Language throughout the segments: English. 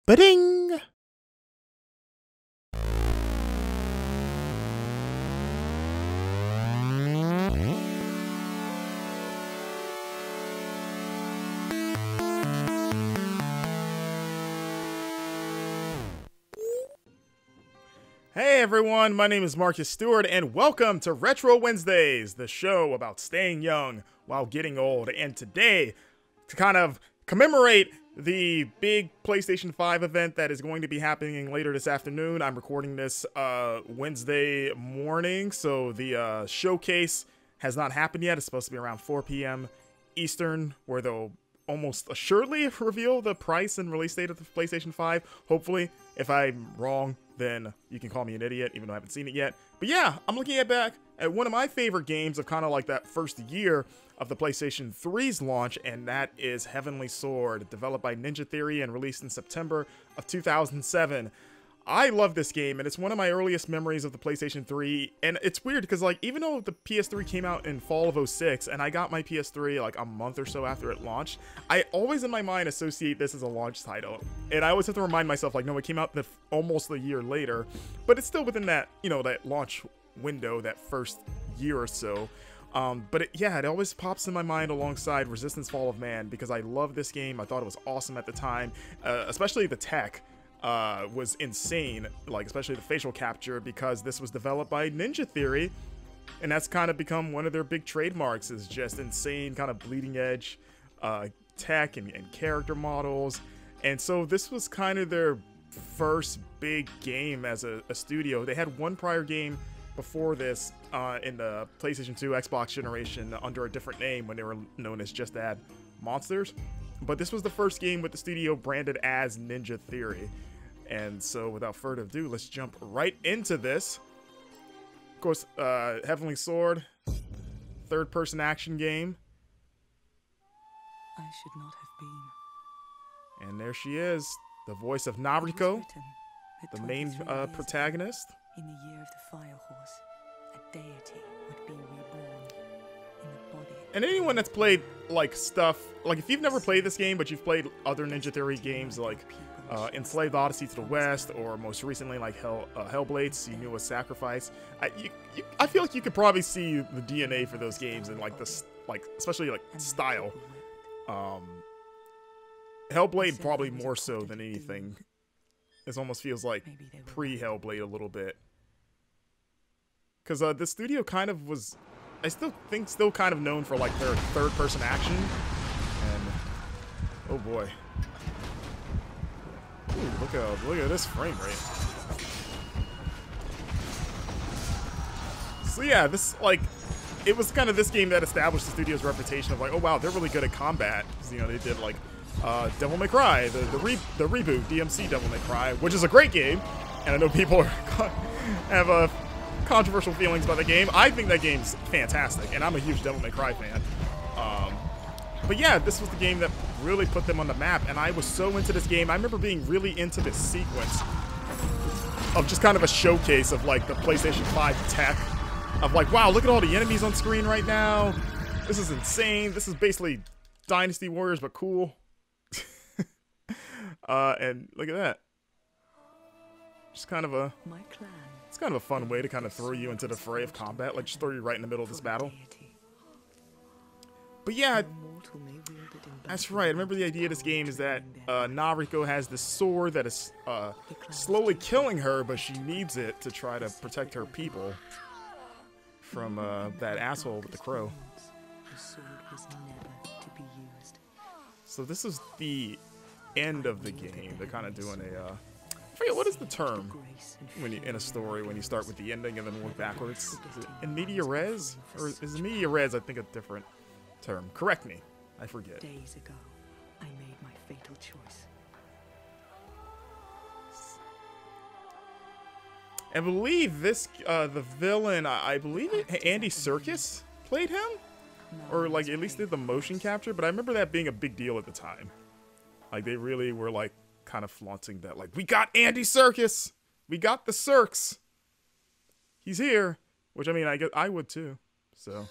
Ba-ding! Hey everyone, my name is Marcus Stewart, and welcome to Retro Wednesdays, the show about staying young while getting old. And today, to kind of commemorate the big PlayStation 5 event that is going to be happening later this afternoon, I'm recording this Wednesday morning, so the showcase has not happened yet. It's supposed to be around 4 p.m. Eastern, where they'll almost assuredly reveal the price and release date of the PlayStation 5. Hopefully, if I'm wrong, then you can call me an idiot, even though I haven't seen it yet. But yeah, I'm looking back at one of my favorite games of kind of like that first year of the PlayStation 3's launch, and that is Heavenly Sword, developed by Ninja Theory and released in September of 2007. I love this game, and it's one of my earliest memories of the PlayStation 3, and it's weird because, like, even though the PS3 came out in fall of '06, and I got my PS3, like, a month or so after it launched, I always, in my mind, associate this as a launch title, and I always have to remind myself, like, no, it came out almost a year later, but it's still within that, you know, that launch window, that first year or so. But it always pops in my mind alongside Resistance Fall of Man, because I love this game. I thought it was awesome at the time, especially the tech. Was insane, like especially the facial capture, because this was developed by Ninja Theory, and that's kind of become one of their big trademarks, is just insane kind of bleeding edge tech and character models. And so this was kind of their first big game as a studio. They had one prior game before this in the PlayStation 2 Xbox generation under a different name when they were known as Just Add Monsters, but this was the first game with the studio branded as Ninja Theory. And so, without further ado, let's jump right into this. Of course, Heavenly Sword, third-person action game. I should not have been. And there she is, the voice of Nariko, the main protagonist. In the year of the Fire Horse, a deity would be reborn in the body. And anyone that's played, like, stuff, like, if you've never played this game, but you've played other Ninja Theory games, like Enslaved Odyssey to the West, or most recently like Hellblade, Senua's Sacrifice. I feel like you could probably see the DNA for those games and like this, like especially like style. Hellblade probably more so than anything. This almost feels like pre-Hellblade a little bit, because the studio kind of was, I still kind of known for like their third-person action. And oh boy. Ooh, look at this frame rate. So yeah, this, like, it was kind of this game that established the studio's reputation of like, oh wow, they're really good at combat. You know, they did like Devil May Cry, the reboot DMC Devil May Cry, which is a great game, and I know people have controversial feelings about the game. I think that game's fantastic, and I'm a huge Devil May Cry fan. But yeah, this was the game that really put them on the map, and I was so into this game. I remember being really into this sequence of just kind of a showcase of like the PlayStation 5 tech, of like, wow, look at all the enemies on screen right now. This is insane. This is basically Dynasty Warriors, but cool. And look at that. Just kind of it's kind of a fun way to kind of throw you into the fray of combat, like just throw you right in the middle of this battle. But yeah, that's right. I remember the idea of this game is that Nariko has this sword that is slowly killing her, but she needs it to try to protect her people from that asshole with the crow. So this is the end of the game. They're kind of doing I forget, what is the term when you, in a story, when you start with the ending and then work backwards? Is it in media res? Or is media res, I think, a different term? Correct me. I forget. Days ago, I made my fatal choice. I believe this, the villain, I believe Andy Serkis played him? Or, like, at least did the motion capture, but I remember that being a big deal at the time. Like, they really were, like, kind of flaunting that, like, we got Andy Serkis! We got the Serks! He's here! Which, I mean, I guess I would, too. So...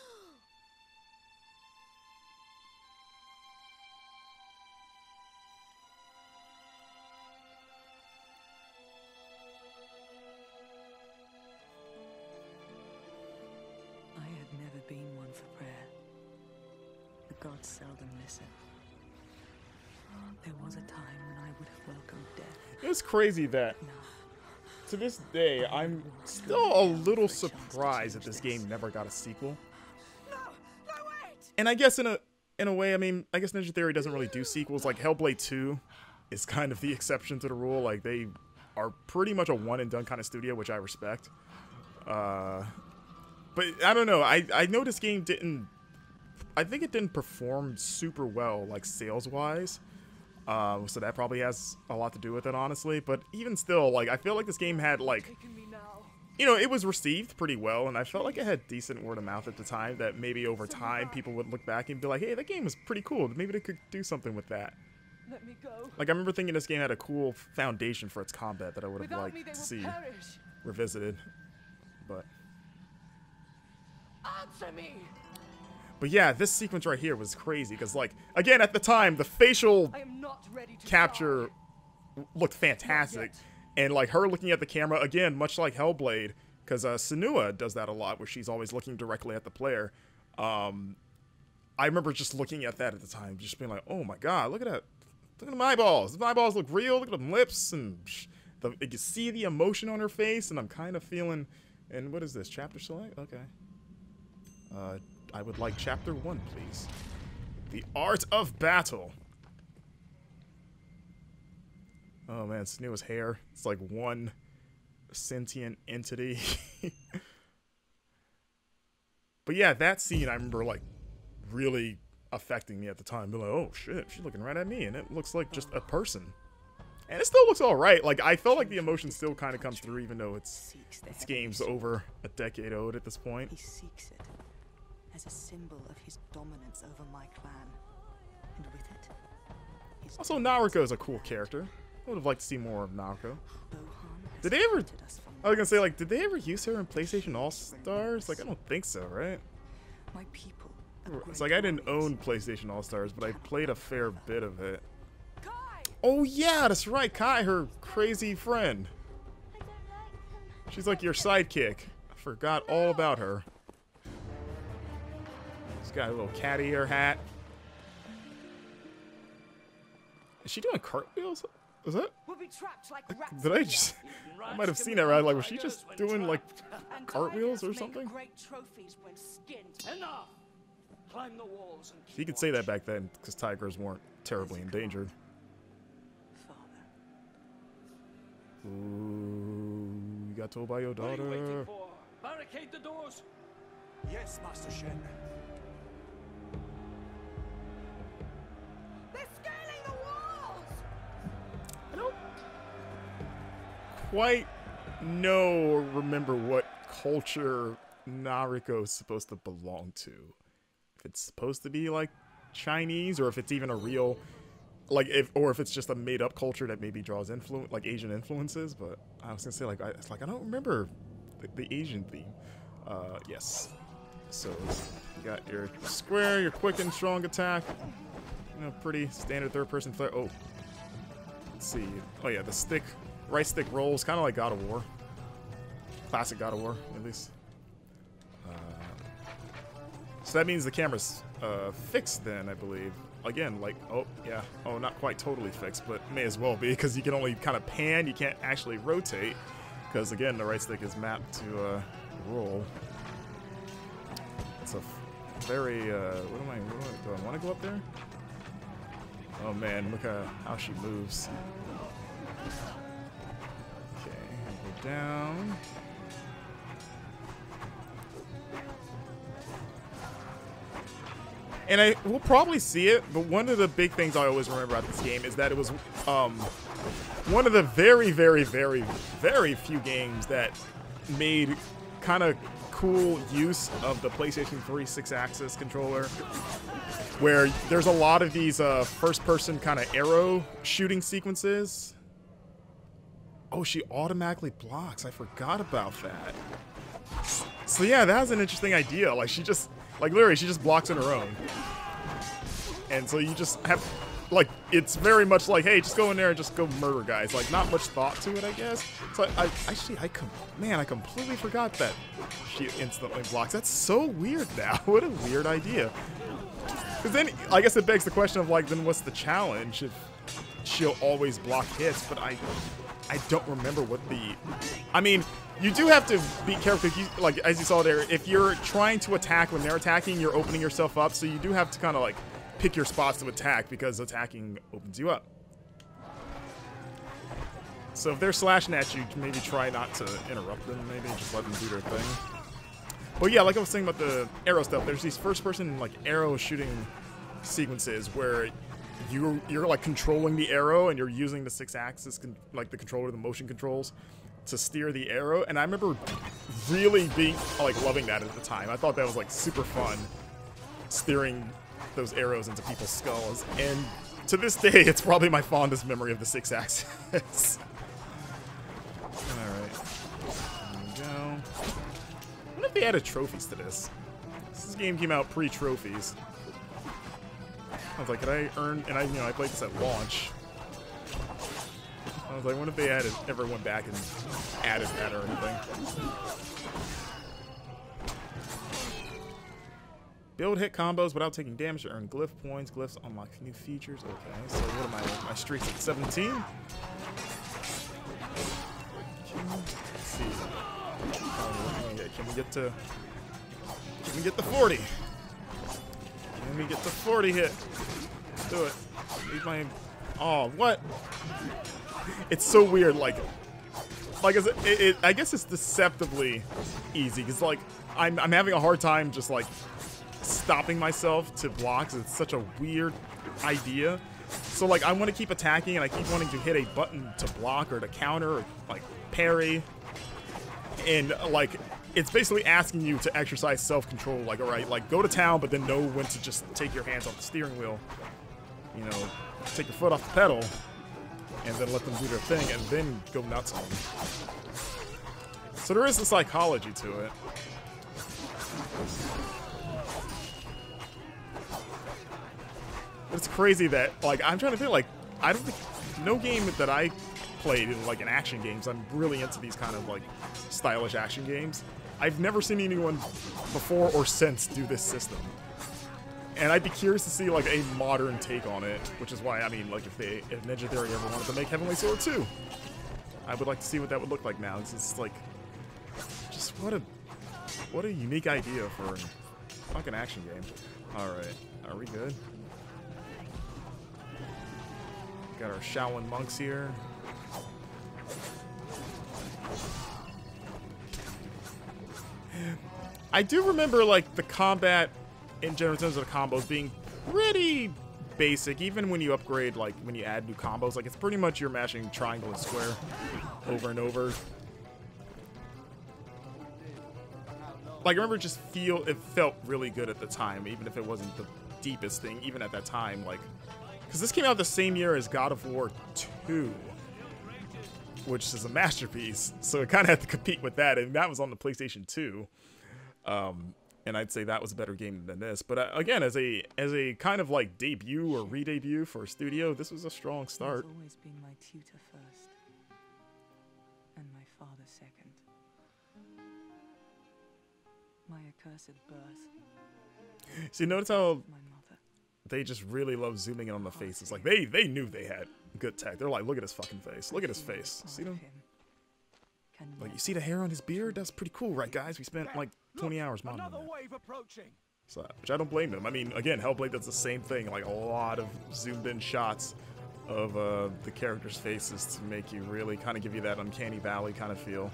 been one for prayer. The gods seldom listen. There was a time when I would have welcomed death. It's crazy that Now, to this day, I'm still a little surprised that this game never got a sequel. And I guess in a way, I mean, I guess Ninja Theory doesn't really do sequels. Like Hellblade 2 is kind of the exception to the rule. Like they are pretty much a one and done kind of studio, which I respect. But I don't know. I know this game didn't. I think it didn't perform super well, like sales wise. So that probably has a lot to do with it, honestly. But even still, like, I feel like this game had, like, you know, it was received pretty well, and I felt like it had decent word of mouth at the time, that maybe over time people would look back and be like, hey, that game was pretty cool. Maybe they could do something with that. let me go. Like, I remember thinking this game had a cool foundation for its combat that I would have liked to see revisited. But Answer me. But yeah, this sequence right here was crazy, because, like, again, at the time, the facial I am not ready to capture looked fantastic. And, like, her looking at the camera, again, much like Hellblade, because Senua does that a lot, where she's always looking directly at the player. I remember just looking at that at the time, just being like, oh my god, look at that. Look at them eyeballs. The eyeballs look real. Look at them lips. And you can see the emotion on her face, and I'm kind of feeling... And what is this? Chapter select? Okay. I would like chapter 1, please. The Art of Battle. Oh man, Senua's hair. It's like one sentient entity. But yeah, that scene I remember like really affecting me at the time. Be like, oh shit, she's looking right at me, and it looks like just a person. And it still looks alright. Like, I felt like the emotion still kind of comes through, even though this game's over a decade old at this point. He seeks it as a symbol of his dominance over my clan. And with it, his Also, Nariko is a cool character. I would have liked to see more of Nariko. Bohan has Did they ever... protected us from I was gonna say, like, did they ever use her in PlayStation All-Stars? Like, I don't think so, right? my people. It's like I didn't own PlayStation All-Stars, but I played a fair bit of it. Oh yeah, that's right, Kai, her crazy friend. She's like your sidekick. I forgot all about her. She's got a little cat ear hat. Is she doing cartwheels? Is that? We'll be trapped like rats. Did I just... I might have seen that right. Like, was she just doing, like, cartwheels or something? Great trophies when skinned. Enough! Climb the walls and She could say that back then, because tigers weren't terribly endangered. Father. Ooh, you got told by your What are you waiting daughter. for? Barricade the doors. Yes, Master Shen. They're scaling the walls! I don't quite know or remember what culture Nariko is supposed to belong to. If it's supposed to be like Chinese, or if it's even a real, like, or if it's just a made-up culture that maybe draws like Asian influences. But I was gonna say, like, I don't remember the Asian theme. Yes. So you got your square, your quick and strong attack. You know, pretty standard third-person flare. Oh, let's see. Oh yeah, the stick, right stick rolls, kind of like God of War. Classic God of War, at least. So that means the camera's fixed then, I believe. Again, like, oh, yeah. Oh, not quite totally fixed, but may as well be, because you can only kind of pan, you can't actually rotate. Because, again, the right stick is mapped to roll. It's a very, do I want to go up there? Oh, man, look at how she moves. Okay, go down. And we'll probably see it, but one of the big things I always remember about this game is that it was one of the very, very, very, very few games that made kind of cool use of the PlayStation 3 6-axis controller, where there's a lot of these first-person kind of arrow shooting sequences. Oh, she automatically blocks. I forgot about that. So yeah, that was an interesting idea. Like, she just... Like, literally, she just blocks on her own. And so you just have... like it's very much like, hey, just go in there and just go murder guys. Like not much thought to it, I guess. So I completely forgot that she instantly blocks. That's so weird now. What a weird idea. Because then I guess it begs the question of like, then what's the challenge if she'll always block hits? But I don't remember what the. I mean, you do have to be careful. If you, like as you saw there, if you're trying to attack when they're attacking, you're opening yourself up. So you do have to kind of like pick your spots to attack because attacking opens you up. So if they're slashing at you, maybe try not to interrupt them. Maybe just let them do their thing. But yeah, like I was saying about the arrow stuff, there's these first-person like arrow shooting sequences where you're like controlling the arrow and you're using the 6-axis like the controller, the motion controls, to steer the arrow. And I remember really being like loving that at the time. I thought that was like super fun, steering those arrows into people's skulls. And to this day, it's probably my fondest memory of the 6-axis. All right, here we go. What if they added trophies to this? This game came out pre-trophies. I was like, could I earn? And I played this at launch. I was like, what if they ever went back and added that or anything? Build hit combos without taking damage to earn glyph points. Glyphs unlock new features. Okay, so what am I? My streak's at 17. Let's see. Can we get the 40? Can we get the 40 hit? Let's do it. Leave my. Oh, what? It's so weird. Like I guess it's deceptively easy because like I'm having a hard time just like stopping myself to block. Cause it's such a weird idea. So like I want to keep attacking and I keep wanting to hit a button to block or to counter or like parry, and like it's basically asking you to exercise self-control. Like, all right, like go to town, but then know when to just take your hands off the steering wheel. You know, take your foot off the pedal, and then let them do their thing, and then go nuts on them. So there is a psychology to it. But it's crazy that, like, I'm trying to think, like, I don't think, no game that I played in, like, in action games, I'm really into these kind of, like, stylish action games. I've never seen anyone before or since do this system. And I'd be curious to see, like, a modern take on it, which is why, I mean, like, if Ninja Theory ever wanted to make Heavenly Sword 2, I would like to see what that would look like now. It's like, just what a unique idea for a fucking action game. Alright, are we good? Got our Shaolin monks here. I do remember, like, the combat in general, in terms of the combos, being pretty basic. Even when you upgrade, like, when you add new combos, like, it's pretty much you're mashing triangle and square over and over. Like, I remember it felt really good at the time, even if it wasn't the deepest thing, even at that time, like, because this came out the same year as God of War 2, which is a masterpiece, so it kind of had to compete with that, and that was on the PlayStation 2. And I'd say that was a better game than this. But again, as a kind of like debut or re-debut for a studio, this was a strong start. He's always been my tutor first, and my father second. My accursed birth. See, notice how My mother. they just really love zooming in on the faces. Like they knew they had good tech. They're like, look at his fucking face. Look at his face. See them? Like, you see the hair on his beard? That's pretty cool, right, guys? We spent like 20 hours modding that. Wave approaching. So, which I don't blame them. I mean, again, Hellblade does the same thing. Like, a lot of zoomed-in shots of the characters' faces to make you really kind of give you that uncanny valley kind of feel.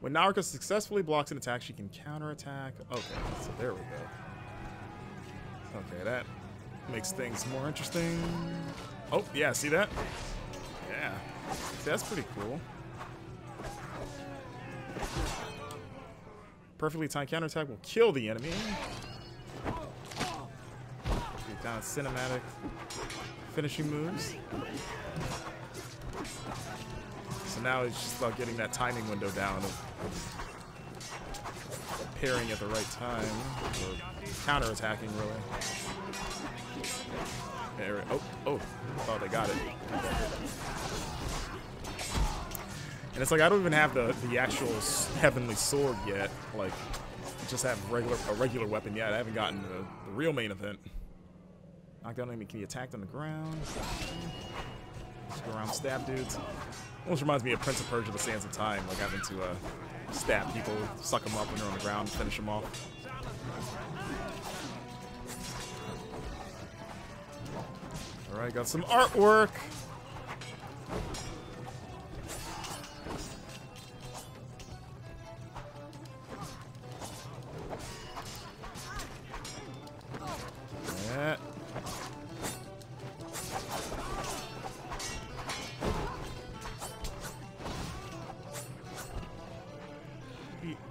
When Nariko successfully blocks an attack, she can counterattack. Okay, so there we go. Okay, that makes things more interesting. Oh, yeah, see that? Yeah. See, that's pretty cool. Perfectly timed counterattack will kill the enemy. Get down cinematic finishing moves. So now it's just about getting that timing window down of parrying at the right time, or counter-attacking, really. There, oh, they got it. And it's like I don't even have the actual heavenly sword yet. Like, just have a regular weapon yet. I haven't gotten the real main event. Knockdown enemy can be attacked on the ground. Just go around, stab dudes. Almost reminds me of Prince of Persia: The Sands of Time, like having to stab people, suck them up when they're on the ground, finish them off. All right, got some artwork. Yeah.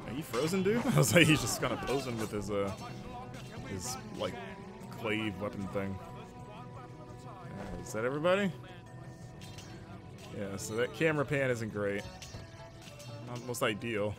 Are you frozen, dude? I was like, he's just kind of posing with his like glaive weapon thing. Is that everybody? Yeah, so that camera pan isn't great. Not most ideal.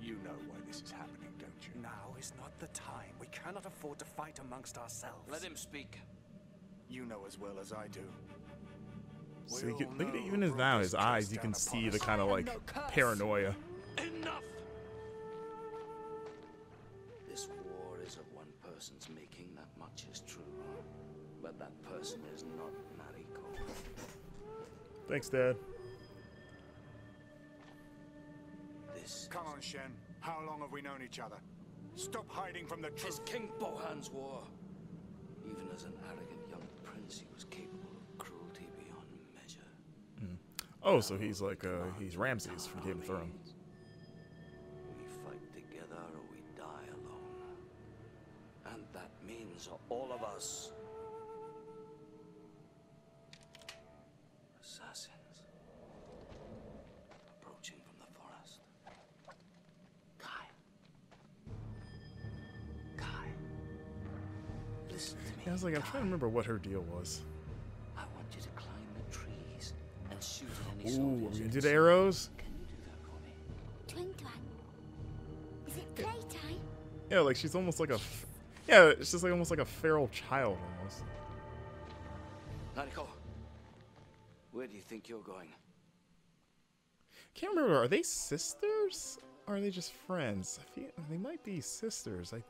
You know why this is happening, don't you? Now is not the time. We cannot afford to fight amongst ourselves. Let him speak. You know as well as I do. So you can, look at even his eyes, you can see the kind of like paranoia. Enough! This war is of one person's making, that much is true. But that person is not Nariko. Thanks, Dad. This Come on, Shen. How long have we known each other? Stop hiding from the It's truth. King Bohan's war. even as an arrogant young prince, he was capable of cruelty beyond measure. Oh, so he's like he's Ramses from Game of Thrones. We fight together or we die alone. And that means all of us. Assassins. Approaching from the forest. Kai. Listen to me. Yeah, I was like, I'm trying to remember what her deal was. I want you to climb the trees and shoot at any Ooh, soldiers. are we gonna you do the see. arrows? Can you do that for me? Twin Twang. Is it playtime? Yeah, like she's almost like a, yeah, it's just like almost like a feral child almost. Nariko, where do you think you're going? Can't remember. Are they sisters? Or are they just friends? I feel they might be sisters. I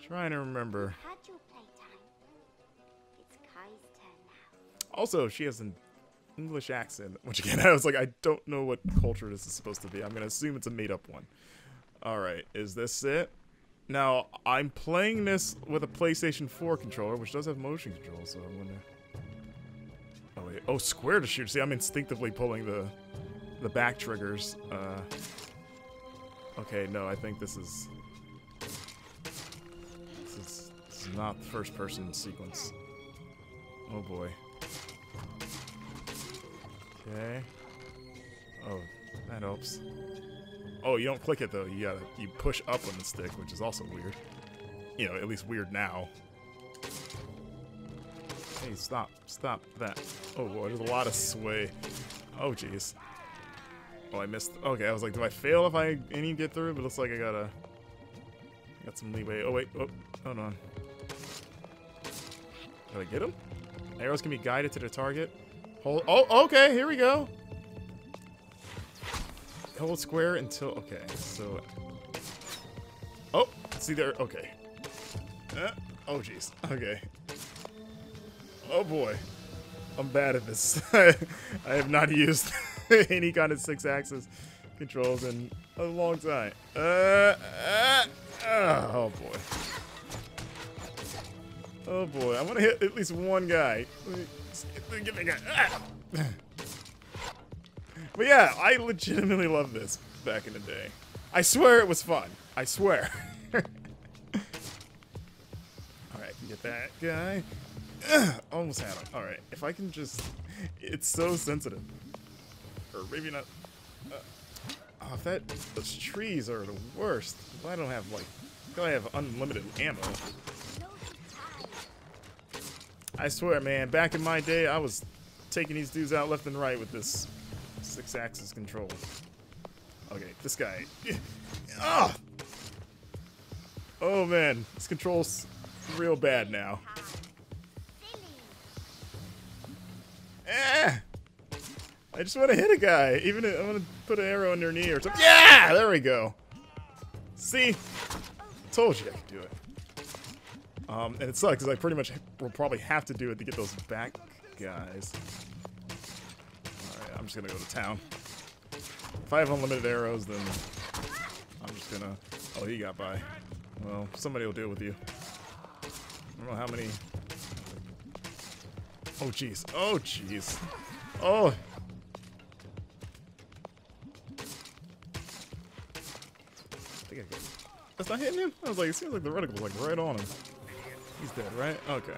trying to remember. Had your playtime. It's Kai's turn now. Also, she has an English accent, which again, I was like, I don't know what culture this is supposed to be. I'm gonna assume it's a made-up one. All right, is this it? Now, I'm playing this with a PlayStation 4 controller, which does have motion control, so I'm gonna. Oh wait, oh, square to shoot. See, I'm instinctively pulling the back triggers. Okay, no, I think this is not the first-person sequence. Oh boy. Okay. Oh, that helps. Oh, you don't click it though. You push up on the stick, which is also weird. You know, at least weird now. Hey, stop that. Oh boy, there's a lot of sway. Oh jeez. Oh, I missed. Okay, I was like, do I fail if I any get through? But it looks like I got some leeway. Oh wait, oh, hold on. Did I get him? Arrows can be guided to the target. Hold. Oh, okay. Here we go. Hold square until. Okay, so. Oh, see there. Okay. Oh, jeez. Okay. Oh boy, I'm bad at this. I have not used any kind of 6-axis controls in a long time. Oh boy. Oh boy, I'm gonna hit at least one guy. Get the guy. But yeah, I legitimately love this back in the day. I swear it was fun. I swear. Alright, get that guy. Almost had him. Alright, if I can just... It's so sensitive. Or maybe not... Oh, those trees are the worst. If I don't have, like, like I have unlimited ammo. I swear, man, back in my day, I was taking these dudes out left and right with this 6-axis control. Okay, this guy. Ah! Oh man, this control's real bad now. Eh! I just want to hit a guy. Even if I'm gonna put an arrow in their knee or something. Yeah! There we go. See? Told you I could do it. And it sucks because I pretty much will probably have to do it to get those back guys. Alright, I'm just gonna go to town. If I have unlimited arrows, then I'm just gonna... Oh, he got by. Well, somebody will deal with you. I don't know how many... Oh, jeez. Oh, jeez. Oh! I think I got... That's not hitting him? I was like, it seems like the reticle was like right on him. He's dead, right? Okay.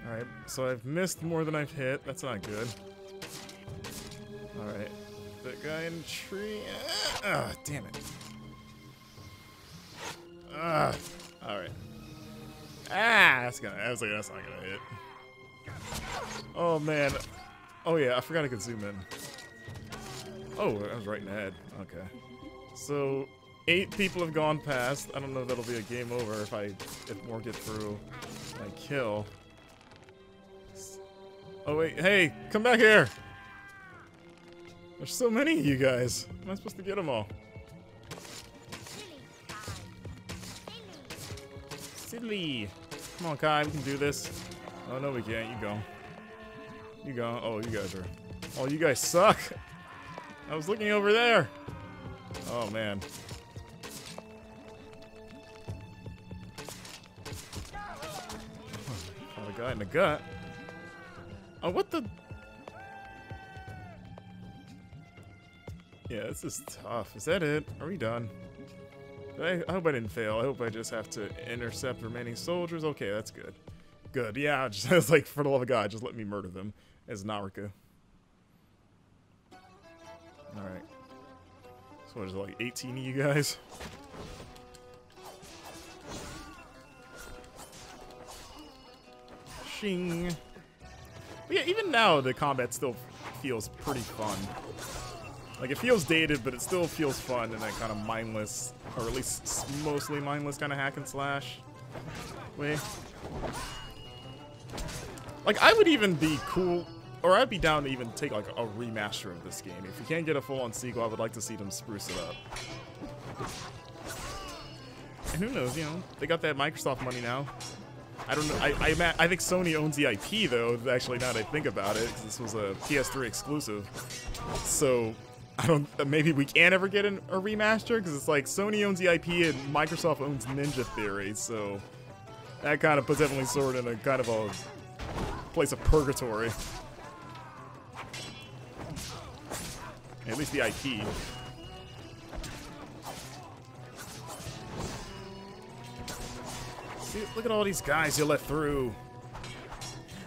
Alright, so I've missed more than I've hit. That's not good. Alright. That guy in the tree. Ah, damn it. Ah. Alright. Ah, that's gonna. I was like, that's not gonna hit. Oh man. Oh yeah, I forgot I could zoom in. Oh, I was right in the head. Okay. So 8 people have gone past. I don't know if that'll be a game over if more get through my kill. Oh wait, hey, come back here! There's so many of you guys. How am I supposed to get them all? Silly! Come on, Kai, we can do this. Oh no, we can't. You go. You go. Oh, you guys are. Oh, you guys suck! I was looking over there! Oh man. Got a guy in the gut. Oh, what the? Yeah, this is tough. Is that it? Are we done? I hope I didn't fail. I hope I just have to intercept remaining soldiers. Okay, that's good. Good. Yeah, just I was like, for the love of God, just let me murder them as Nariko. Alright. So what is it, like 18 of you guys? Shing. But yeah, even now the combat still feels pretty fun. Like, it feels dated, but it still feels fun in that kind of mindless, or at least mostly mindless kind of hack and slash way. Like, I would even be cool, or I'd be down to even take like a remaster of this game. If you can't get a full-on sequel, I would like to see them spruce it up. And who knows, you know, they got that Microsoft money now. I don't know. I think Sony owns the IP though. Actually, now that I think about it, 'cause this was a PS3 exclusive. So I don't. Maybe we can't ever get a remaster because it's like Sony owns the IP and Microsoft owns Ninja Theory. So that kind of puts Heavenly Sword in a kind of a place of purgatory. At least the IP. Look at all these guys you let through.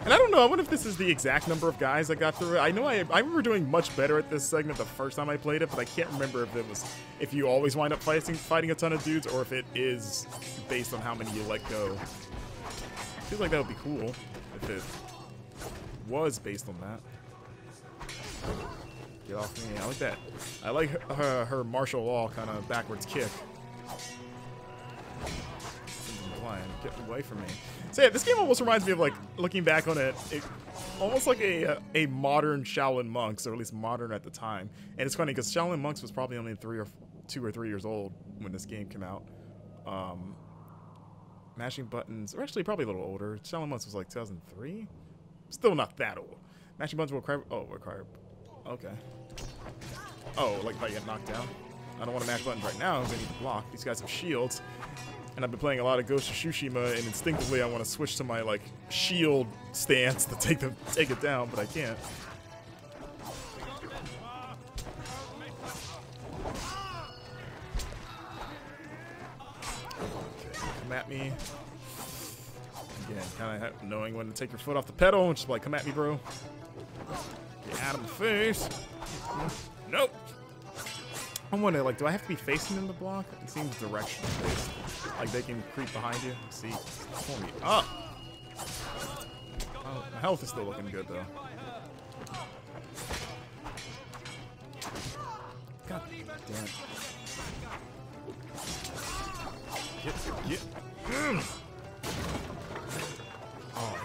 And I don't know, I wonder if this is the exact number of guys that got through it. I know I remember doing much better at this segment the first time I played it, but I can't remember if it was if you always wind up fighting a ton of dudes or if it is based on how many you let go. Feels like that would be cool if it was based on that. Get off me. I like that. I like her martial law kind of backwards kick. Get away from me. So yeah, this game almost reminds me of, like, looking back on it, almost like a modern Shaolin Monks, or at least modern at the time. And it's funny because Shaolin Monks was probably only 2 or 3 years old when this game came out. Mashing buttons, or actually probably a little older. Shaolin Monks was like 2003. Still not that old. Mashing buttons will require. Okay. Oh, like if I get knocked down. I don't want to mash buttons right now because I need to block. These guys have shields. And I've been playing a lot of Ghost of Tsushima, and instinctively I want to switch to my, like, shield stance to take it down, but I can't. Okay, come at me. Again, kind of knowing when to take your foot off the pedal, and just like, come at me, bro. Get out of my face. Nope. I'm wondering, like, do I have to be facing them to block? It seems directional based. Like, they can creep behind you. See, pull me up. Oh, my health is still looking good, though. God damn it. Get. Oh,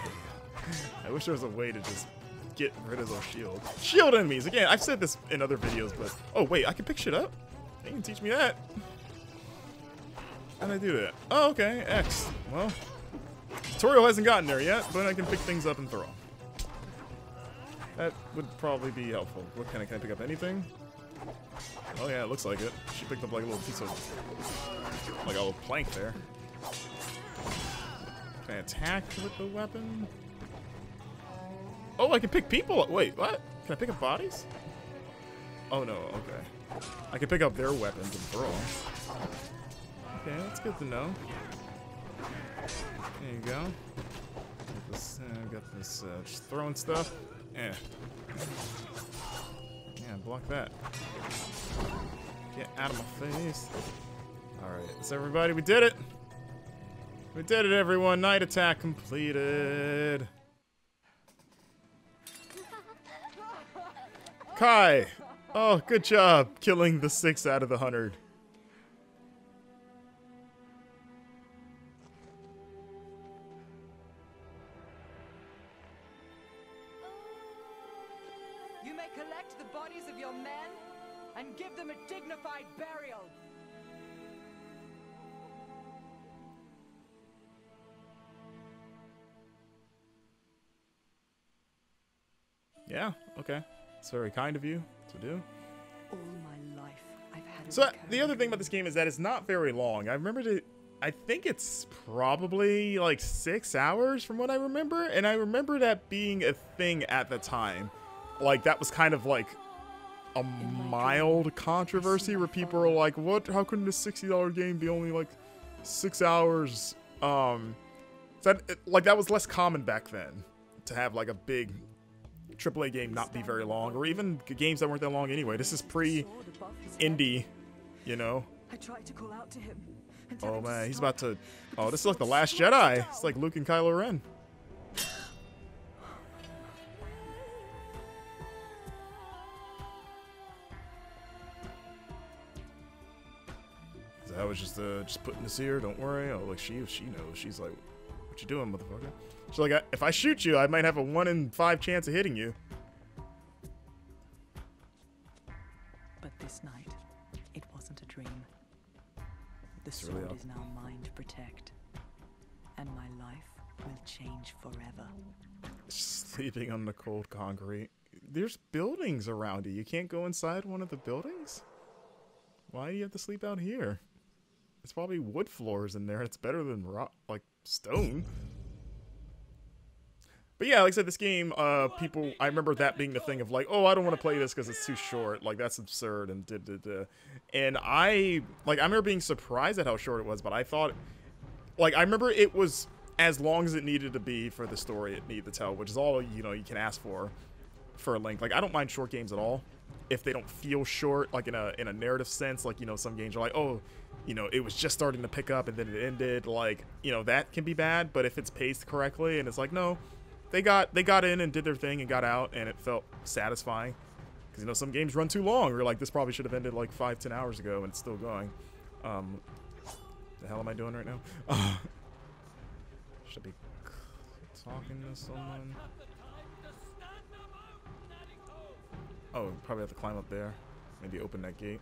I wish there was a way to just get rid of those shields. Shield enemies! Again, I've said this in other videos, but... Oh, wait, I can pick shit up? They can teach me that. How do I do that? Oh, okay, X. Well, tutorial hasn't gotten there yet, but I can pick things up and throw them. That would probably be helpful. What can I pick up anything? Oh yeah, it looks like it. She picked up like a little piece of... like a little plank there. Can I attack with the weapon? Oh, I can pick people up. Wait, what? Can I pick up bodies? Oh no, okay. I can pick up their weapons and throw them. Okay, that's good to know. There you go. Got this just throwing stuff. Yeah, block that. Get out of my face. Alright, so everybody, we did it! We did it, everyone! Night attack completed! Kai! Oh, good job killing the 6 out of the 100. You may collect the bodies of your men and give them a dignified burial. Yeah, okay. It's very kind of you to do. All my life, I've had. So the other thing about this game is that it's not very long. I think it's probably like 6 hours from what I remember, and I remember that being a thing at the time. Like that was kind of like a mild controversy where people are like, "What? How couldn't a $60 game be only like 6 hours?" That was less common back then to have like a big AAA game not be very long, or even games that weren't that long anyway. This is pre-indie, you know. I tried to call out to him. Oh man, he's about to... Oh, this is like the Last Jedi. It's like Luke and Kylo Ren. So I was just putting this here. Don't worry. Oh, like she knows. She's like, "What you doing, motherfucker?" She's like, "If I shoot you, I might have a 1 in 5 chance of hitting you." But this night, it wasn't a dream. The It's sword really is now mine to protect, and my life will change forever. Sleeping on the cold concrete. There's buildings around you. You can't go inside one of the buildings? Why do you have to sleep out here? It's probably wood floors in there. It's better than rock, like stone. But yeah, like I said, this game, I remember that being the thing of like, oh, I don't want to play this because it's too short. Like, that's absurd, and And I remember being surprised at how short it was, but I thought, like, I remember it was as long as it needed to be for the story it needed to tell, which is all, you know, you can ask for a length. Like, I don't mind short games at all if they don't feel short, like in a narrative sense. Like, you know, some games are like, oh, you know, it was just starting to pick up and then it ended. Like, you know, that can be bad, but if it's paced correctly and it's like, no, they got in and did their thing and got out, and it felt satisfying. Because, you know, some games run too long. You're like, this probably should have ended like 5-10 hours ago, and it's still going. The hell am I doing right now? Should I be talking to someone? Oh, probably have to climb up there. Maybe open that gate.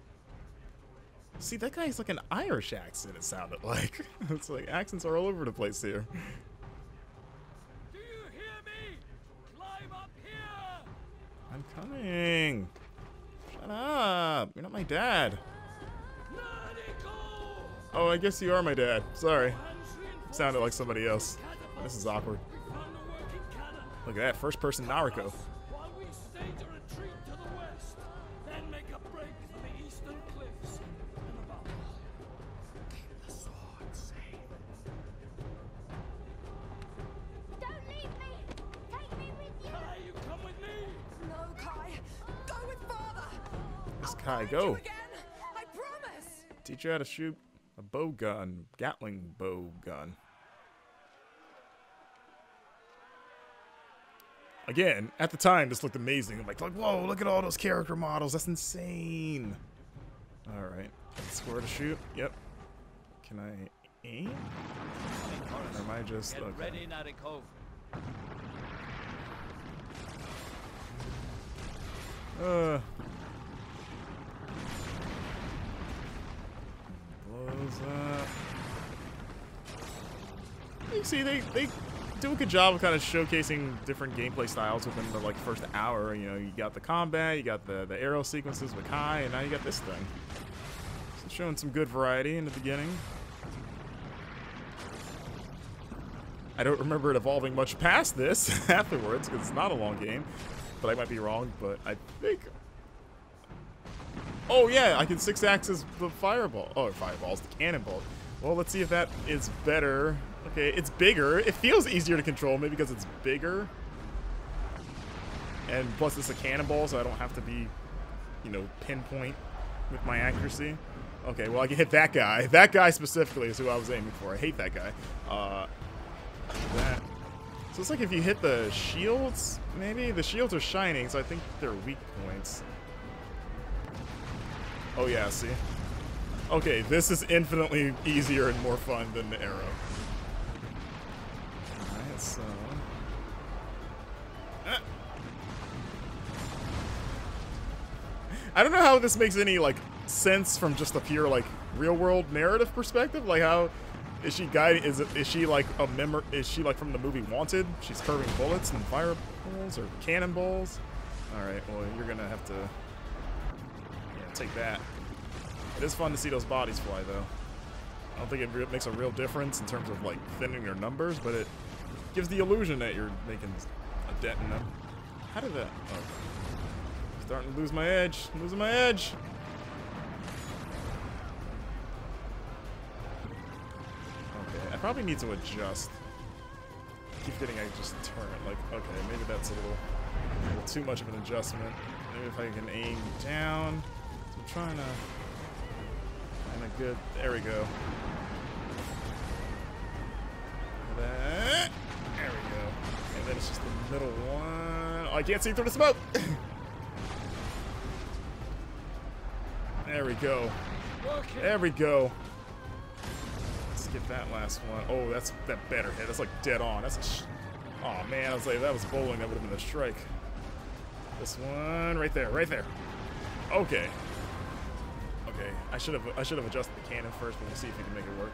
See, that guy's like an Irish accent, it sounded like. It's like accents are all over the place here. I'm coming. Shut up. You're not my dad. Oh, I guess you are my dad. Sorry. Sounded like somebody else. This is awkward. Look at that. First person Nariko. Kai, go. Teach you how to shoot a bow gun, Gatling bow gun. Again, at the time, this looked amazing. I'm like, whoa, look at all those character models. That's insane. All right, square to shoot. Yep. Can I aim? Or am I just Get okay? ready, Nariko. Blows up. You see, they do a good job of kind of showcasing different gameplay styles within the like first hour. You know, you got the combat, you got the arrow sequences with Kai, and now you got this thing. So showing some good variety in the beginning. I don't remember it evolving much past this afterwards because it's not a long game, but I might be wrong. But I think. Oh yeah, I can 6-axis the fireball. Oh, fireballs, the cannonball. Well, let's see if that is better. Okay, it's bigger. It feels easier to control, maybe because it's bigger. And plus it's a cannonball, so I don't have to be, you know, pinpoint with my accuracy. Okay, well I can hit that guy. That guy specifically is who I was aiming for. I hate that guy. That. So it's like if you hit the shields, maybe? The shields are shining, so I think they're weak points. Oh yeah, see? Okay, this is infinitely easier and more fun than the arrow. Alright, so... I don't know how this makes any, like, sense from just a pure, like, real-world narrative perspective. Like, how... Is she guiding... Is she, like, a member... Is she, like, from the movie Wanted? She's curving bullets and fireballs or cannonballs? Alright, well, you're gonna have to... Yeah, take that. It is fun to see those bodies fly, though. I don't think it makes a real difference in terms of, like, thinning your numbers, but it gives the illusion that you're making a dent in them. How did that... Oh. Starting to lose my edge. Losing my edge. Okay, I probably need to adjust. Keep getting I just turn it. Like, okay, maybe that's a little too much of an adjustment. Maybe if I can aim down. So I'm trying to... Good. There we go. There we go. And then it's just the middle one. Oh, I can't see through the smoke. There we go. There we go. Let's get that last one. Oh, that better hit. That's like dead on. That's a. Oh man, I was like, that was bowling. That would have been a strike. This one right there. Right there. Okay. Okay, I should have adjusted the cannon first, but we'll see if we can make it work.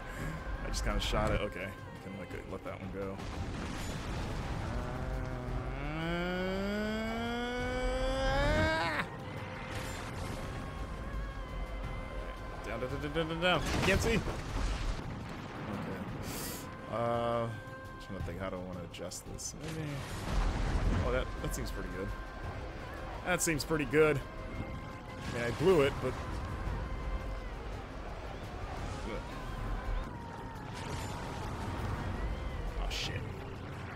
I just kind of shot it. Okay, we can like let that one go. Down. Can't see. Okay. Trying to think how do I want to adjust this. Maybe. Oh, that seems pretty good. That seems pretty good. I mean, I blew it, but. Oh shit.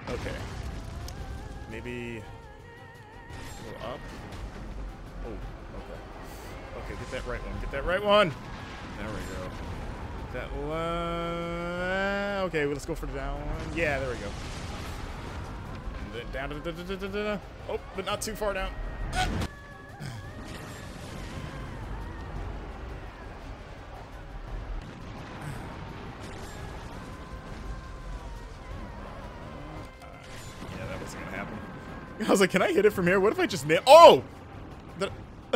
Okay. Maybe a little up. Oh, okay. Okay, get that right one. Get that right one. There we go. That okay, well, let's go for the down one. Yeah, there we go. And then down. Oh, but not too far down. I was like, can I hit it from here? What if I just nail? Oh!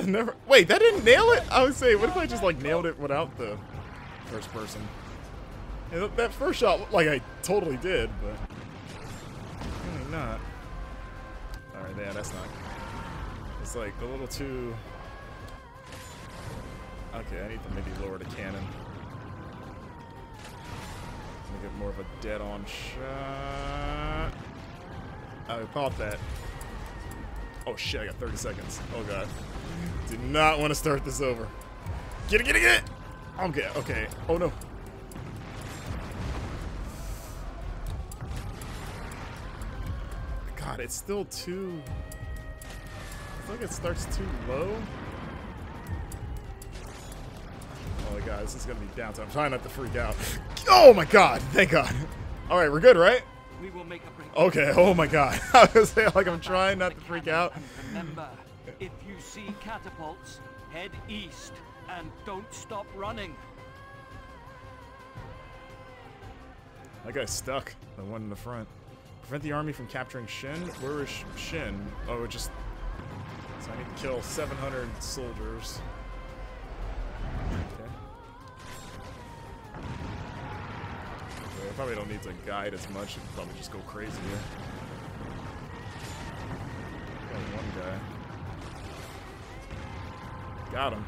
Never. Wait, that didn't nail it? I was saying, what if I just like nailed it without the first person? And that first shot looked like I totally did, but really not. Alright, yeah, that's not. It's like a little too. Okay, I need to maybe lower the cannon. Make it more of a dead-on shot. I thought that. Oh shit, I got 30 seconds. Oh god. Do not want to start this over. Get it, get it, get it! Okay, okay. Oh no. God, it's still too... I feel like it starts too low. Oh, like god, this is gonna be downtime. I'm trying not to freak out. Oh my god, thank god. All right, we're good, right? We will make a break. Okay, oh my god. I was gonna say, like, I'm trying not to freak out. And remember, if you see catapults, head east and don't stop running. That guy's stuck. The one in the front. Prevent the army from capturing Shin. Where is Shin? Oh, it just... So I need to kill 700 soldiers. Okay. I probably don't need to guide as much. I could probably just go crazy here. Got one guy. Got him.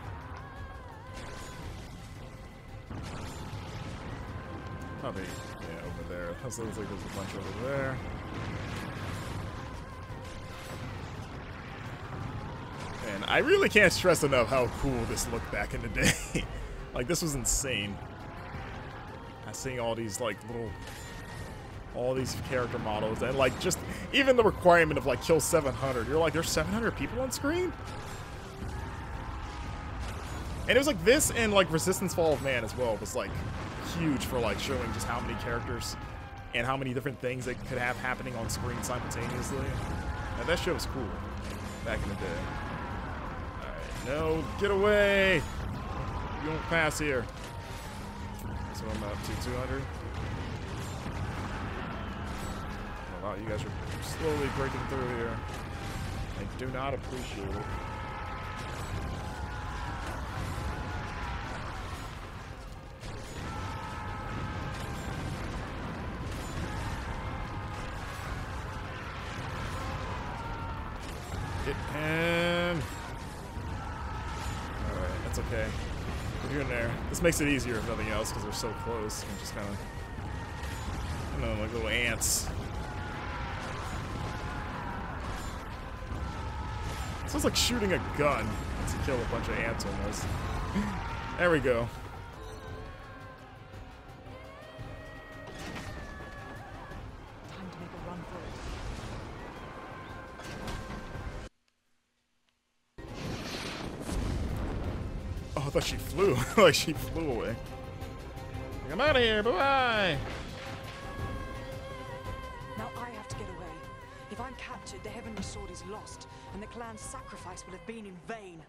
Probably, yeah, over there. It looks like there's a bunch over there. And I really can't stress enough how cool this looked back in the day. Like, this was insane. I seeing all these, like, all these character models, and, like, just even the requirement of, like, kill 700. You're like, there's 700 people on screen? And it was like this and, like, Resistance Fall of Man as well was, like, huge for, like, showing just how many characters and how many different things they could have happening on screen simultaneously. And that shit was cool back in the day. Alright, no, get away! You won't pass here. So I'm up to 200. Oh, wow, you guys are slowly breaking through here. I do not appreciate it. Get him. Alright, that's okay. We're in there. This makes it easier if nothing else because they're so close. And just kind of, you know, like little ants. It sounds like shooting a gun to kill a bunch of ants almost. There we go. Time to make a run for it. Oh, I thought she flew. Like she flew away. I'm out of here. Bye-bye. Now I have to get away. If I'm captured, the Heavenly Sword is lost, and the clan's sacrifice will have been in vain.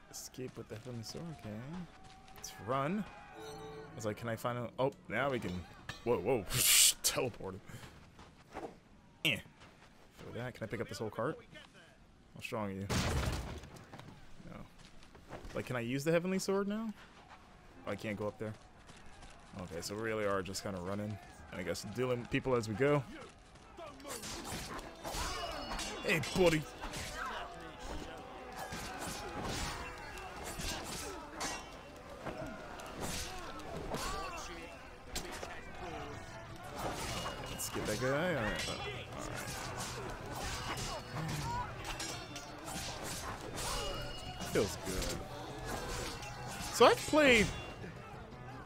Escape with the Heavenly Sword. Okay. Let's run. I was like, can I find a... Oh, now we can... Whoa, whoa. Teleported. Eh. For that, can I pick up this whole cart? How strong are you? No. Like, can I use the Heavenly Sword now? Oh, I can't go up there. Okay, so we really are just kind of running. And I guess dealing with people as we go. Hey, buddy. Let's get that guy. All right. Feels good. So I've played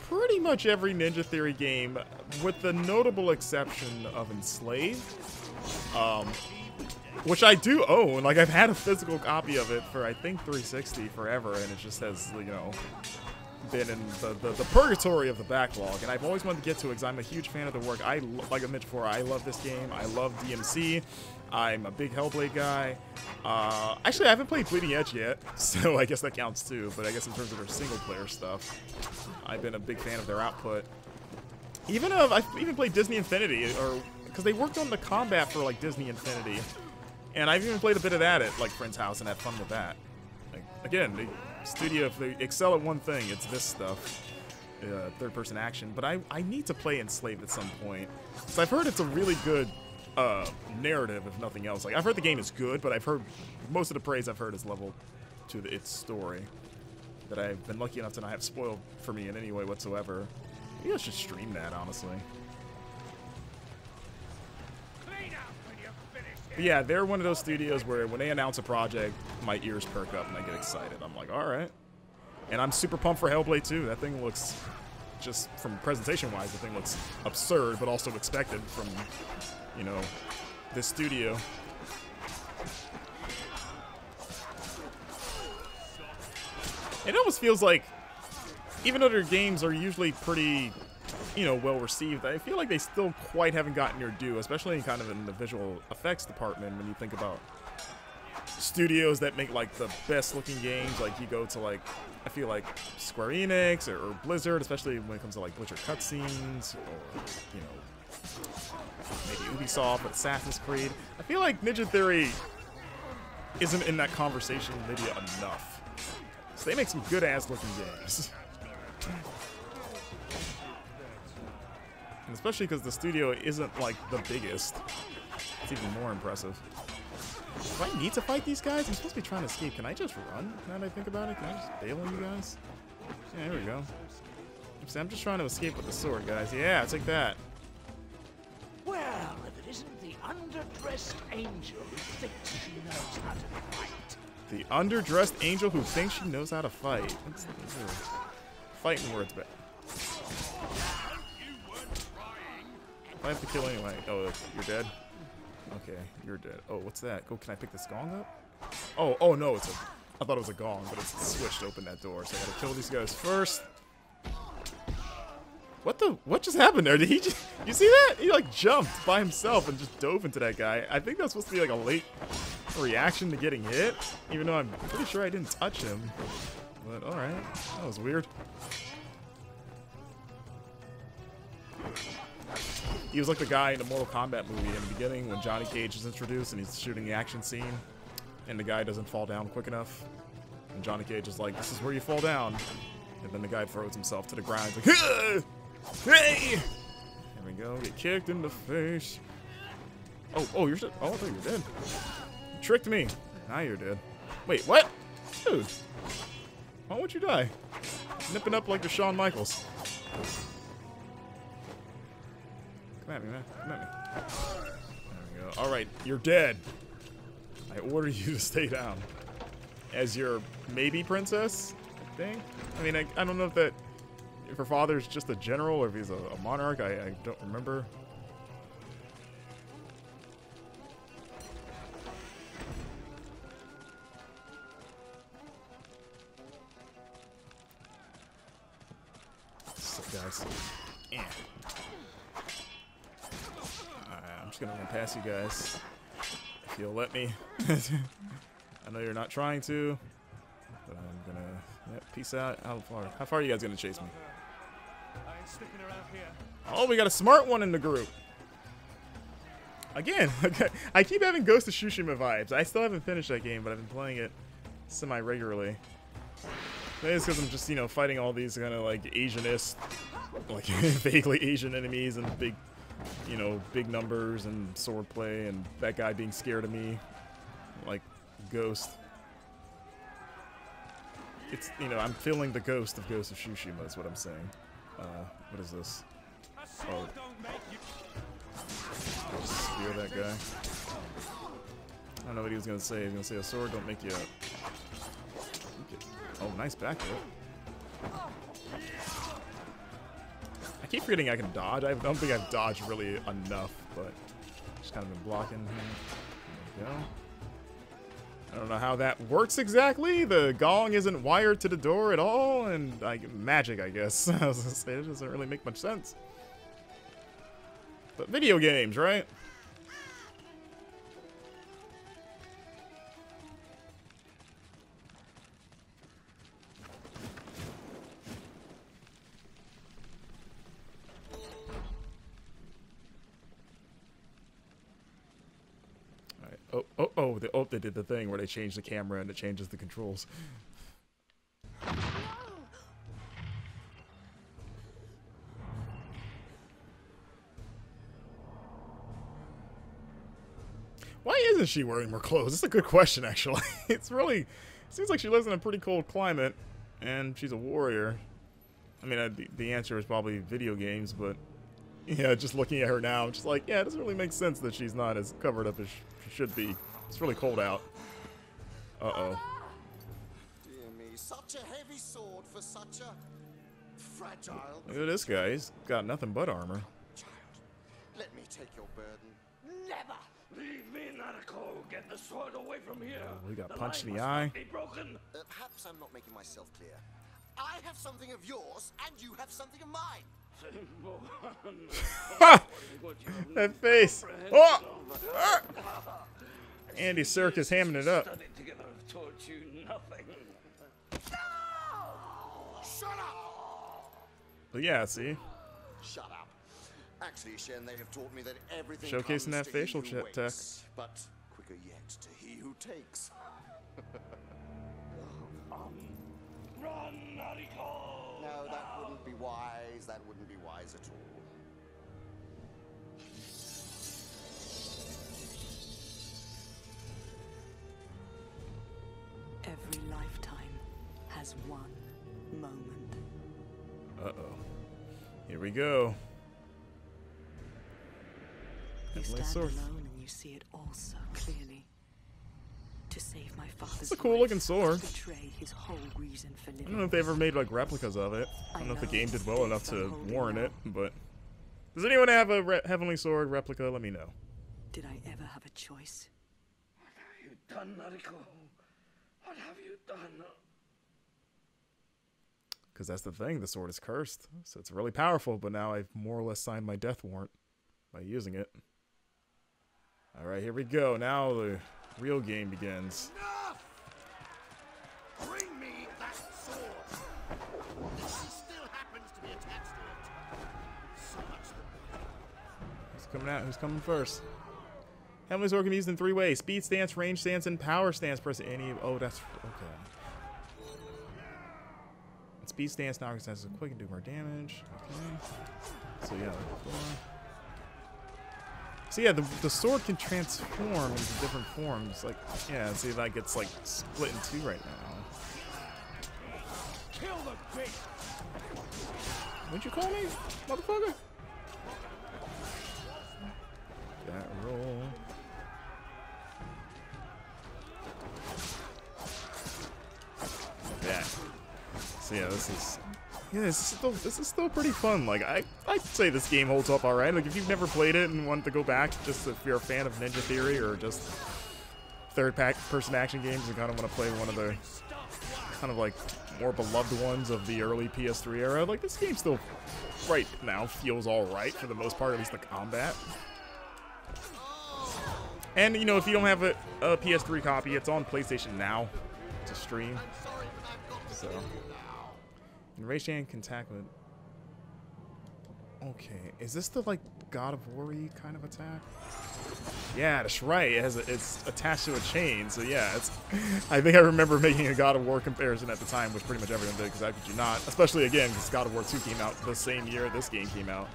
pretty much every Ninja Theory game, with the notable exception of Enslaved, which I do own. Like, I've had a physical copy of it for, I think, 360 forever, and it just has, you know, been in the purgatory of the backlog, and I've always wanted to get to it because I'm a huge fan of the work. Like I mentioned before, I love this game. I love DMC. I'm a big Hellblade guy. Actually, I haven't played Bleeding Edge yet, so I guess that counts too, but I guess in terms of their single-player stuff, I've been a big fan of their output. I've even played Disney Infinity, or because they worked on the combat for, like, Disney Infinity, and I've even played a bit of that at, like, friend's house and had fun with that. Like, again, the studio, if they excel at one thing, it's this stuff. Third-person action, but I need to play Enslaved at some point. So I've heard it's a really good narrative, if nothing else. Like, I've heard the game is good, but I've heard most of the praise I've heard is leveled to its story. That I've been lucky enough to not have spoiled for me in any way whatsoever. Maybe I should stream that, honestly. But yeah, they're one of those studios where when they announce a project, my ears perk up and I get excited. I'm like, alright. And I'm super pumped for Hellblade 2. That thing looks, just from presentation-wise, the thing looks absurd, but also expected from, you know, this studio. It almost feels like, even though their games are usually pretty, you know, well received, I feel like they still quite haven't gotten their due, especially kind of in the visual effects department. When you think about studios that make like the best looking games, like you go to like, I feel like Square Enix or Blizzard, especially when it comes to like Blizzard cutscenes, or you know, maybe Ubisoft with Assassin's Creed. I feel like Ninja Theory isn't in that conversation maybe enough. So they make some good ass looking games. And especially because the studio isn't like the biggest. It's even more impressive. Do I need to fight these guys? I'm supposed to be trying to escape. Can I just run now that I think about it? Can I just bail on you guys? Yeah, there we go. I'm just trying to escape with the sword, guys. Yeah, take that. Well, if it isn't the underdressed angel who thinks she knows how to fight. The underdressed angel who thinks she knows how to fight. Those are fighting words, but I have to kill anyway. Oh, you're dead? Okay, you're dead. Oh, what's that? Oh, can I pick this gong up? Oh no, it's a... I thought it was a gong, but it's a switch to open that door, so I gotta kill these guys first. What just happened there? Did he just... You see that? He like jumped by himself and just dove into that guy. I think that's supposed to be like a late reaction to getting hit, even though I'm pretty sure I didn't touch him. But alright, that was weird. He was like the guy in the Mortal Kombat movie in the beginning when Johnny Cage is introduced and he's shooting the action scene and the guy doesn't fall down quick enough. And Johnny Cage is like, this is where you fall down. And then the guy throws himself to the ground. He's like, hey! There we go. Get kicked in the face. Oh, you're dead. Oh, I thought you were dead. You tricked me. Now you're dead. Wait, what? Dude. Why would you die? Nipping up like the Shawn Michaels. Come at me, man. Come at me. There we go. Alright, you're dead. I order you to stay down. As your maybe princess thing? I mean, I don't know if her father's just a general or if he's a monarch. I don't remember. So, guys. Yeah. I'm just gonna run past you guys. If you'll let me. I know you're not trying to, but I'm gonna... Yep, peace out. How far are you guys gonna chase me? Oh, we got a smart one in the group. Again, I keep having Ghost of Tsushima vibes. I still haven't finished that game, but I've been playing it semi-regularly. Maybe it's because I'm just, you know, fighting all these kind of like Asianist, like vaguely Asian enemies and big, you know, big numbers and swordplay and that guy being scared of me, like Ghost. It's, you know, I'm feeling the ghost of Ghost of Tsushima is what I'm saying. What is this? Oh. Just spear that guy. I don't know what he was going to say. He was going to say a sword don't make you... Oh, nice back there. I keep forgetting I can dodge. I don't think I've dodged really enough, but just kind of been blocking him. There we go. I don't know how that works exactly. The gong isn't wired to the door at all, and like magic, I guess. I was gonna say, it doesn't really make much sense. But video games, right? They did the thing where they changed the camera and it changes the controls. Why isn't she wearing more clothes? It's a good question, actually. It's really... Seems like she lives in a pretty cold climate, and she's a warrior. I mean, the answer is probably video games, but... Yeah, just looking at her now, I'm just like, yeah, it doesn't really make sense that she's not as covered up as she should be. It's really cold out. Uh-oh. Dear me, such a heavy sword for such a fragile... Look at this guy. He's got nothing but armor. Child, let me take your burden. Never! Leave me, Nariko. Get the sword away from here. We got The punched in line the must eye. not be broken. Perhaps I'm not making myself clear. I have something of yours, and you have something of mine. That face. Oh! Andy Serkis hamming it up. Studied together have taught you nothing. Shut up! But yeah, see? Shut up. Actually, Shen, they have taught me that everything Showcasing comes that to facial he who tech. waits, but quicker yet to he who takes. Run, Nariko! No, that wouldn't be wise. That wouldn't be wise at all. Every lifetime has one moment. Uh-oh. Here we go. You Heavenly stand sword. alone and you see it all so clearly. To save my father's It's a cool looking sword. betray his whole reason for living. I don't know if they ever made like replicas of it. I don't know if the game did well enough to warrant it, but does anyone have a Heavenly Sword replica? Let me know. Did I ever have a choice? What have you done, Nariko? What have you done? Because that's the thing, the sword is cursed. So it's really powerful, but now I've more or less signed my death warrant by using it. Alright, here we go. Now the real game begins. Enough! Bring me that sword. This still happens to be attached to it. So much the better. Who's coming out? Who's coming first? Heavenly Sword can be used in 3 ways. Speed stance, range stance, and power stance. Press any... Oh, that's... Okay. And speed stance now stance is quick and do more damage. Okay. So yeah. So yeah, the sword can transform into different forms. Like, yeah, see, like it's like split in 2 right now. Kill the beast! What'd you call me, motherfucker? That roll. Like that. So yeah, this is still pretty fun. Like I'd say this game holds up alright. Like if you've never played it and want to go back, just if you're a fan of Ninja Theory or just person action games and kind of want to play one of the kind of like more beloved ones of the early PS3 era, like this game still right now feels alright for the most part, at least the combat. And you know, if you don't have a PS3 copy, it's on PlayStation Now to stream. So, and Ray Shan can attack with. Okay, is this the like God of War-y kind of attack? Yeah, that's right. It's attached to a chain, so yeah, it's. I think I remember making a God of War comparison at the time, which pretty much everyone did, because how could you not? Especially again, because God of War 2 came out the same year this game came out.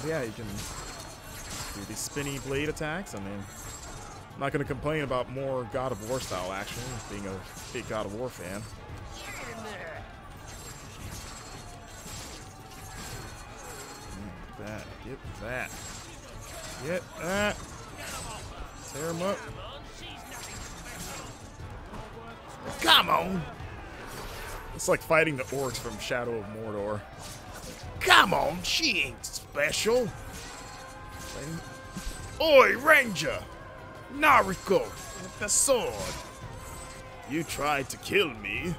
But yeah, you can do these spinny blade attacks. I mean, I'm not going to complain about more God of War style action, being a big God of War fan. Get that. Get that. Tear him up. Come on. It's like fighting the orcs from Shadow of Mordor. Come on, she ain't special. Oi, Ranger! Nariko with the sword. You tried to kill me.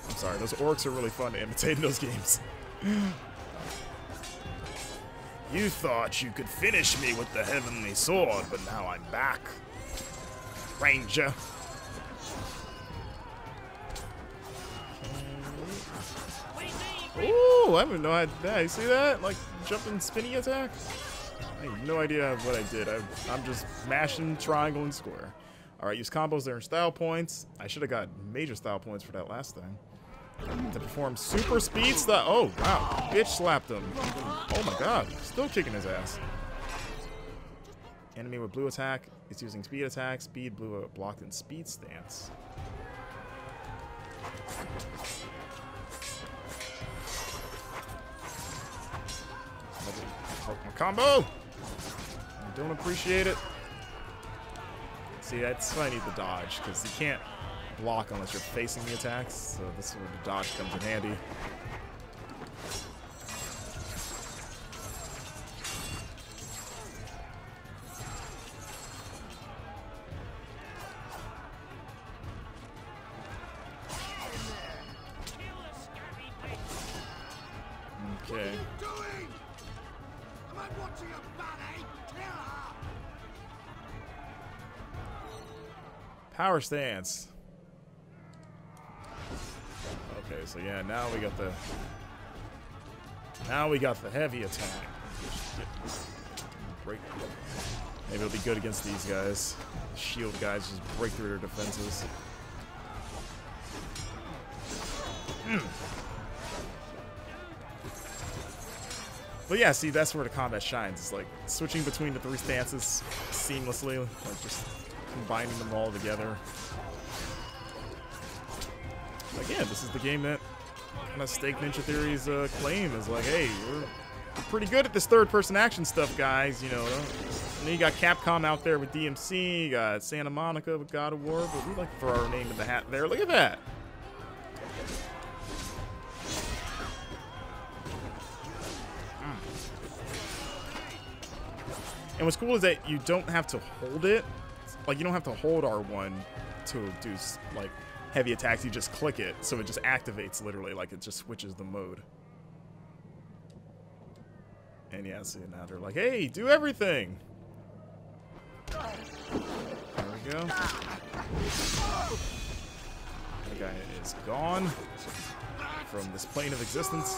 I'm sorry, those orcs are really fun to imitate in those games. You thought you could finish me with the Heavenly Sword, but now I'm back. Ranger. Ooh, I have no idea. You see that? Like, jumping spinny attack? I have no idea what I did. I'm just mashing triangle and square. Alright, use combos that earn style points. I should have got major style points for that last thing. To perform super speed style. Oh, wow. Bitch slapped him. Oh my god. Still kicking his ass. Enemy with blue attack is using speed attack. Speed blue blocked in speed stance. My combo! I don't appreciate it. See, that's why I need the dodge, because you can't block unless you're facing the attacks, so this is where the dodge comes in handy. I'm watching a ballet. Kill her. Power stance. Okay, so yeah, now we got the heavy attack. Break. Maybe it'll be good against these guys. Shield guys just break through their defenses. But yeah, see, that's where the combat shines. It's like switching between the three stances seamlessly, like just combining them all together. Again, this is the game that kind of staked Ninja Theory's claim is like, hey, we're pretty good at this third-person action stuff, guys. You know, and then you got Capcom out there with DMC, you got Santa Monica with God of War, but we like to throw our name in the hat there. Look at that. And what's cool is that you don't have to hold it. Like, you don't have to hold R1 to do, like, heavy attacks. You just click it, so it just activates, literally. Like, it just switches the mode. And yeah, see, now they're like, hey, do everything! There we go. That guy is gone from this plane of existence.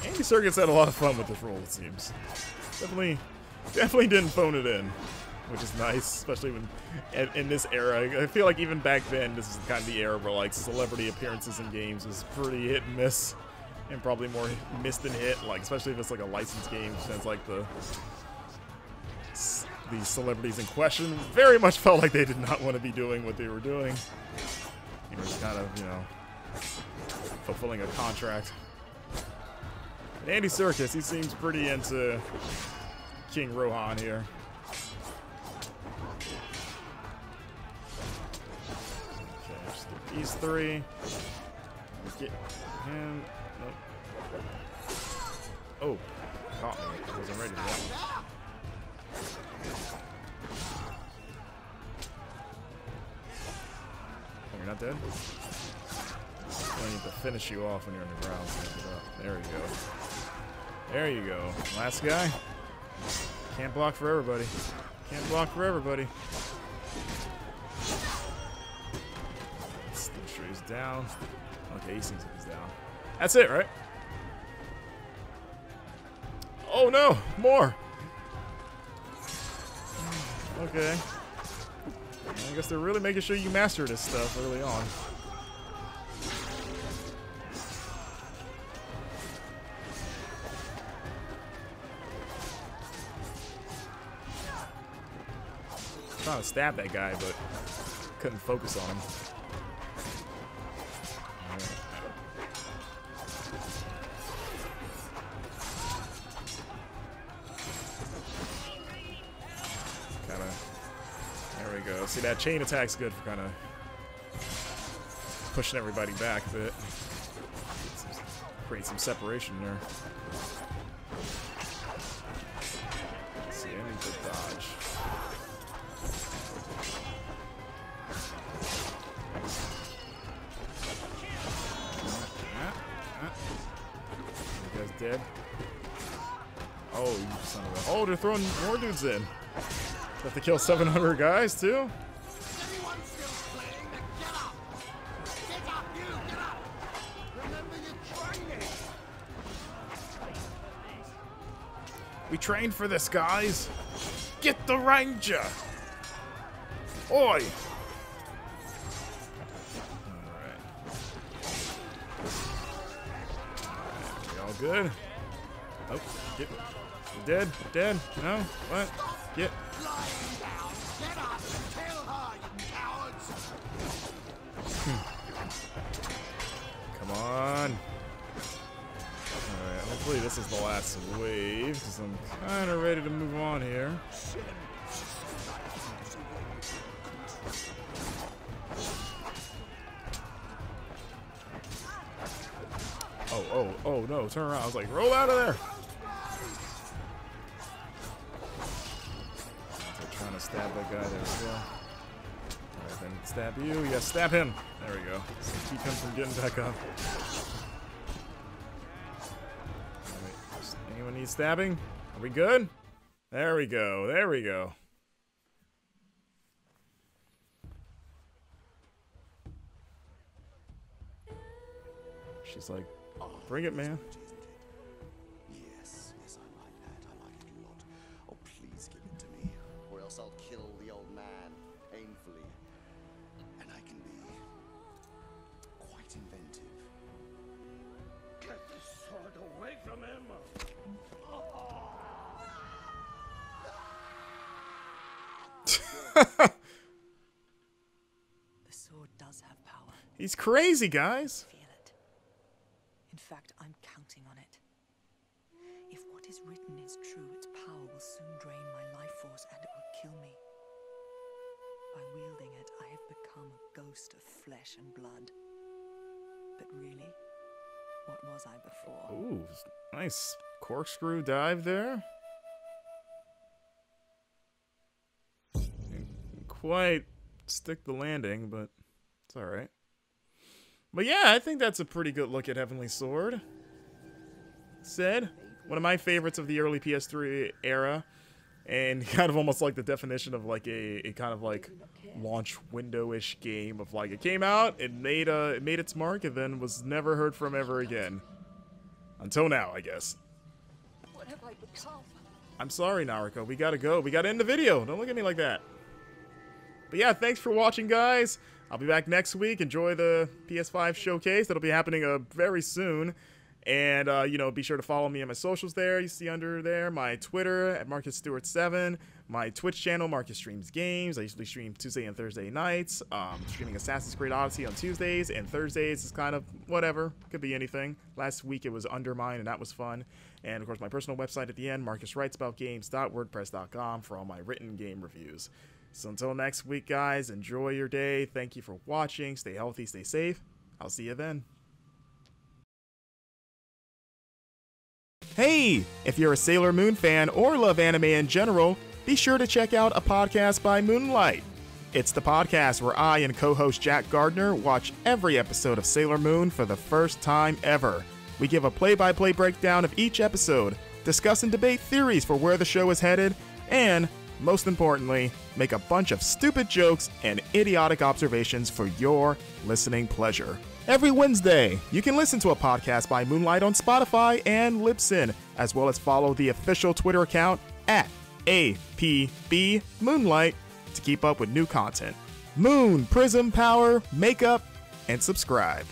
Andy Serkis had a lot of fun with this role, it seems. Definitely didn't phone it in, which is nice, especially when in this era. I feel like even back then, this is kind of the era where like celebrity appearances in games was pretty hit and miss, and probably more miss than hit. Like especially if it's like a licensed game, since like these celebrities in question very much felt like they did not want to be doing what they were doing. They were just kind of, you know, fulfilling a contract. Andy Serkis, he seems pretty into King Rohan here. Okay, just do these three. Get him. Nope. Oh, caught me. I wasn't ready for that one. Oh, you're not dead? I need to finish you off when you're on the ground. There you go. There you go. Last guy. Can't block for everybody. Can't block for everybody. Still sure he's down. Okay, he seems like he's down. That's it, right? Oh no! More! Okay. I guess they're really making sure you master this stuff early on. Trying to stab that guy, but couldn't focus on him. Kind of. There we go. See, that chain attack's good for kind of pushing everybody back a bit. Create some separation there. Let's see, I need to dodge. You guys dead? Oh, you son of a... Oh, they're throwing more dudes in. Have to kill 700 guys, too? We trained for this, guys. Get the ranger. Oi. All good. Oh, get dead, dead. No, what? Get. Come on. Alright, hopefully this is the last wave, because I'm kind of ready to move on here. Oh, no, turn around. I was like, roll out of there. They're trying to stab that guy. There we go. All right, then stab you. Yeah, stab him. There we go. So keep him from getting back up. All right, anyone need stabbing? Are we good? There we go. There we go. She's like, bring it, man. Yes, I like that. I like it a lot. Oh, please give it to me, or else I'll kill the old man painfully. And I can be quite inventive. Get the sword away from him! The sword does have power. He's crazy, guys. Feel it. In fact, I'm counting on it. If what is written is true, its power will soon drain my life force and it will kill me. By wielding it, I have become a ghost of flesh and blood. But really, what was I before? Ooh, nice corkscrew dive there. Didn't quite stick the landing, but it's all right. But yeah, I think that's a pretty good look at Heavenly Sword. Said, one of my favorites of the early PS3 era, and kind of almost like the definition of like a kind of like launch window-ish game of like it came out, it made its mark, and then was never heard from ever again. Until now, I guess. What have I become? I'm sorry, Nariko. We gotta go. We gotta end the video. Don't look at me like that. But yeah, thanks for watching, guys. I'll be back next week. Enjoy the PS5 showcase. That'll be happening very soon. And, you know, be sure to follow me on my socials there. You see under there my Twitter at MarcusStewart7, my Twitch channel, Marcus Streams Games. I usually stream Tuesday and Thursday nights. Streaming Assassin's Creed Odyssey on Tuesdays, and Thursdays is kind of whatever. Could be anything. Last week it was Undermine, and that was fun. And, of course, my personal website at the end, marcuswritesaboutgames.wordpress.com for all my written game reviews. So until next week, guys, enjoy your day. Thank you for watching. Stay healthy, stay safe. I'll see you then. Hey, if you're a Sailor Moon fan or love anime in general, be sure to check out a podcast by Moonlight. It's the podcast where I and co-host Jack Gardner watch every episode of Sailor Moon for the first time ever. We give a play-by-play breakdown of each episode, discuss and debate theories for where the show is headed, and, most importantly, make a bunch of stupid jokes and idiotic observations for your listening pleasure. Every Wednesday, you can listen to a podcast by Moonlight on Spotify and Libsyn, as well as follow the official Twitter account at APB Moonlight to keep up with new content. Moon, Prism, Power, Makeup, and subscribe.